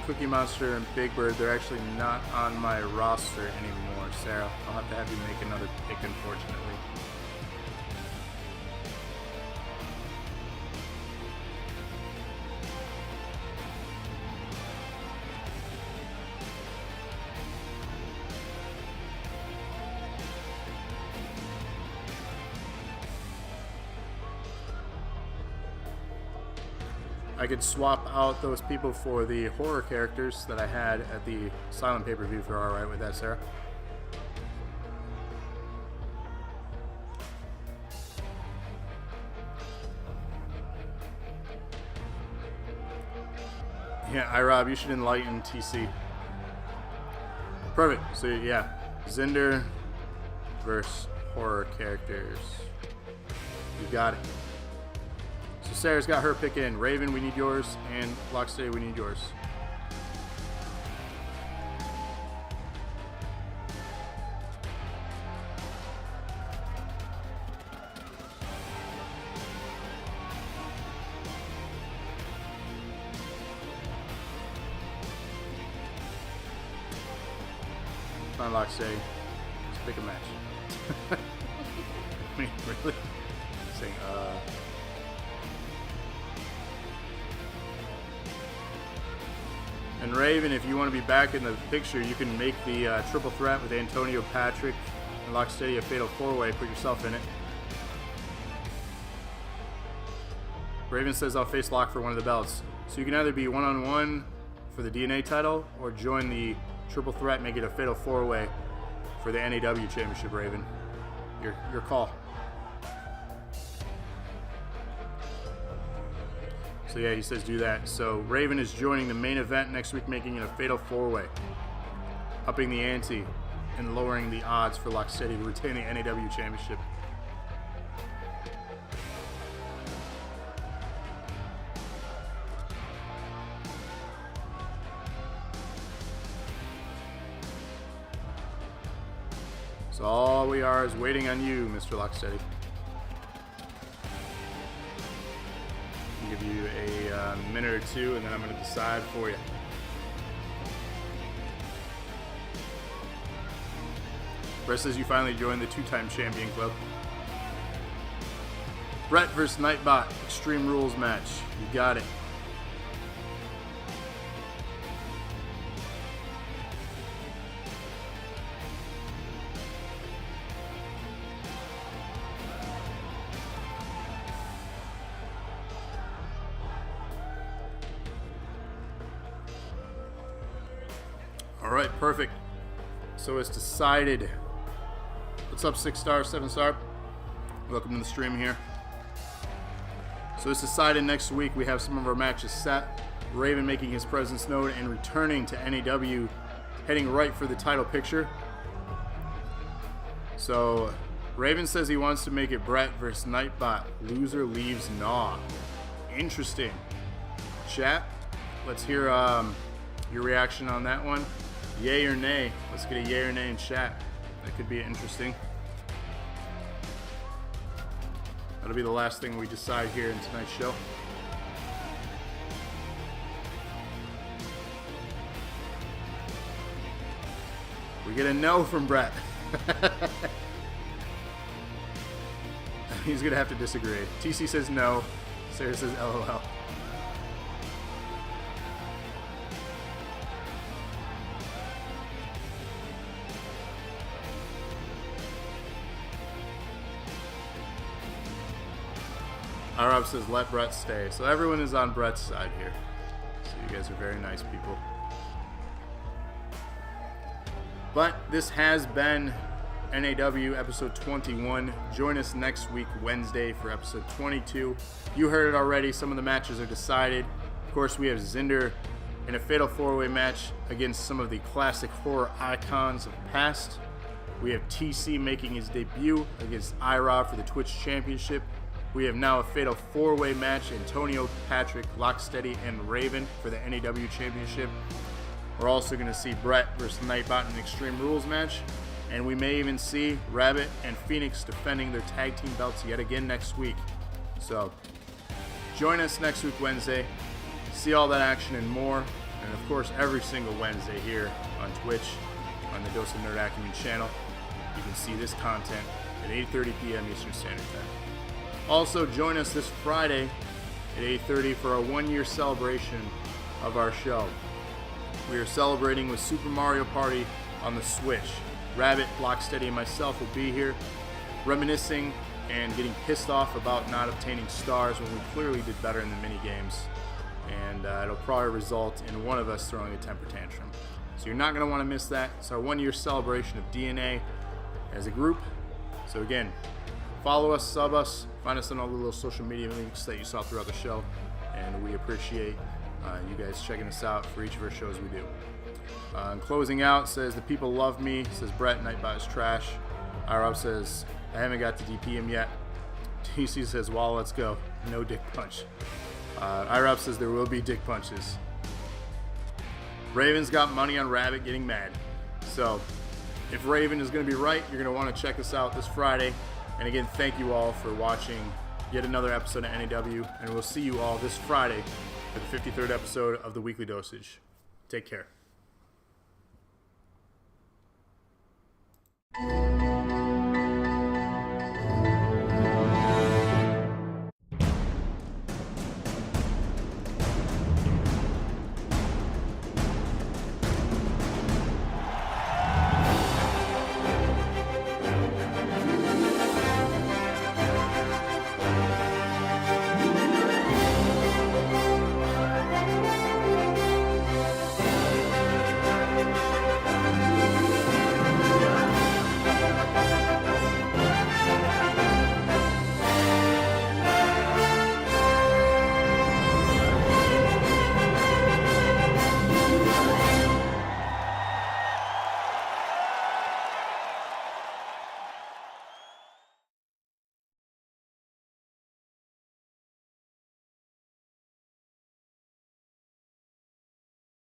Cookie Monster and Big Bird, they're actually not on my roster anymore, Sarah. I'll have to have you make another pick, unfortunately. I could swap out those people for the horror characters that I had at the silent pay-per-view if you're alright with that, Sarah. Yeah, Rob, you should enlighten TC. Perfect. So yeah, Zinder versus horror characters. You got it. So Sarah's got her pick in. Raven, we need yours, and Locksteady, we need yours. Fine, Locksteady. Let's pick a match. I mean, really? Saying, And Raven, if you want to be back in the picture, you can make the triple threat with Antonio, Patrick, and Locksteady a fatal four-way. Put yourself in it. Raven says I'll face Lock for one of the belts. So you can either be one-on-one for the DNA title or join the triple threat, make it a fatal four-way for the NAW championship, Raven. Your call. So yeah, he says do that. So Raven is joining the main event next week, making it a fatal four-way, upping the ante and lowering the odds for Locksteady to retain the NAW championship. So all we are is waiting on you, Mr. Locksteady. I'll give you a minute or two, and then I'm going to decide for you. Brett says you finally joined the two-time champion club. Brett versus Nightbot, Extreme Rules match. You got it. All right, perfect. So it's decided. What's up, 6-star, 7-star? Welcome to the stream here. So it's decided next week. We have some of our matches set. Raven making his presence known and returning to NAW, heading right for the title picture. So Raven says he wants to make it Brett versus Nightbot. Loser leaves NAW. Interesting. Chat, let's hear your reaction on that one. Yay or nay? Let's get a yay or nay in chat. That could be interesting. That'll be the last thing we decide here in tonight's show. We get a no from Brett. He's gonna have to disagree. TC says no. Sarah says LOL. Rob says let Brett stay. So everyone is on Brett's side here. So you guys are very nice people. But this has been NAW episode 21. Join us next week, Wednesday, for episode 22. You heard it already. Some of the matches are decided. Of course, we have Zinder in a fatal four-way match against some of the classic horror icons of the past. We have TC making his debut against iRob for the Twitch Championship. We have now a fatal four-way match, Antonio, Patrick, Locksteady, and Raven for the NAW Championship. We're also going to see Brett versus Nightbot in an Extreme Rules match. And we may even see Rabbit and Phoenix defending their tag team belts yet again next week. So join us next week, Wednesday. See all that action and more. And of course, every single Wednesday here on Twitch, on the Dose of Nerd Acumen channel, you can see this content at 8:30 p.m. Eastern Standard Time. Also, join us this Friday at 8:30 for our 1-year celebration of our show. We are celebrating with Super Mario Party on the Switch. Rabbit, Blocksteady, and myself will be here, reminiscing and getting pissed off about not obtaining stars when we clearly did better in the mini games. And it'll probably result in one of us throwing a temper tantrum. So you're not going to want to miss that. It's our 1-year celebration of DNA as a group. So again, follow us, sub us, find us on all the little social media links that you saw throughout the show. And we appreciate you guys checking us out for each of our shows we do. And closing out says, the people love me, says Brett, Nightbot is trash. IROB says, I haven't got to DP him yet. TC says, wow, let's go. No dick punch. IROB says there will be dick punches. Raven's got money on Rabbit getting mad. So if Raven is going to be right, you're going to want to check us out this Friday. And again, thank you all for watching yet another episode of NAW. And we'll see you all this Friday for the 53rd episode of the Weekly Dosage. Take care.